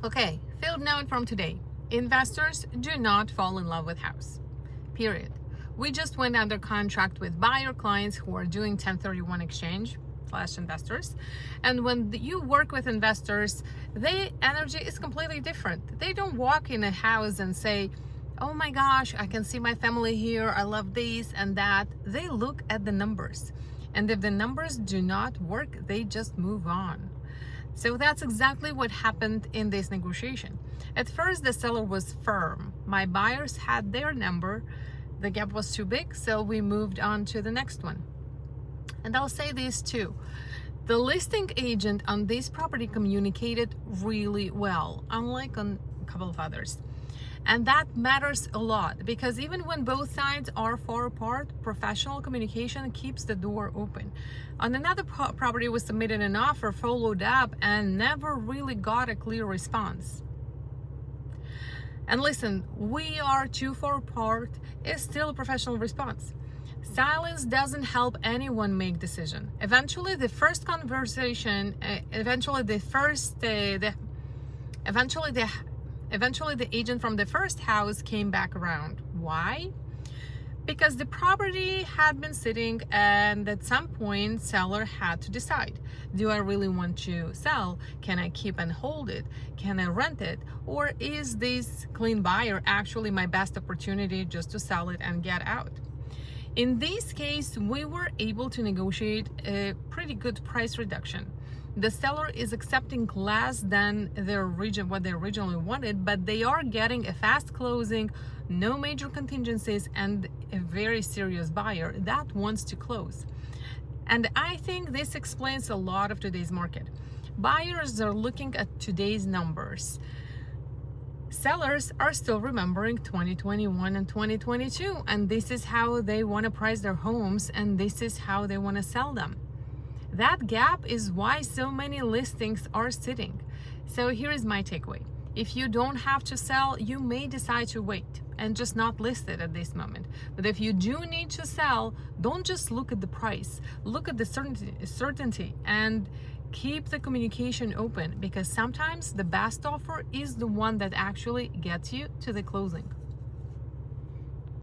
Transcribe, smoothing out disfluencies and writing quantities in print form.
Okay, field note from today. Investors do not fall in love with house. Period. We just went under contract with buyer clients who are doing 1031 exchange / investors. And when you work with investors, their energy is completely different. They don't walk in a house and say, oh my gosh, I can see my family here. I love this and that. They look at the numbers. And if the numbers do not work, they just move on. So that's exactly what happened in this negotiation. At first, the seller was firm. My buyers had their number. The gap was too big, so we moved on to the next one. And I'll say this too. The listing agent on this property communicated really well, unlike on a couple of others. And that matters a lot because even when both sides are far apart, professional communication keeps the door open. On another property, we submitted an offer, followed up, and never really got a clear response. And listen, we are too far apart is still a professional response. Silence doesn't help anyone make decision. Eventually, the first conversation, eventually the agent from the first house came back around. Why? Because the property had been sitting, and at some point seller had to decide, do I really want to sell? Can I keep and hold it? Can I rent it? Or is this clean buyer actually my best opportunity just to sell it and get out? In this case, we were able to negotiate a pretty good price reduction. The seller is accepting less than what they originally wanted, but they are getting a fast closing, no major contingencies, and a very serious buyer that wants to close. And I think this explains a lot of today's market. Buyers are looking at today's numbers. Sellers are still remembering 2021 and 2022, and this is how they want to price their homes, and this is how they want to sell them. That gap is why so many listings are sitting. So here is my takeaway. If you don't have to sell, you may decide to wait and just not list it at this moment. But if you do need to sell, don't just look at the price. Look at the certainty and keep the communication open, because sometimes the best offer is the one that actually gets you to the closing.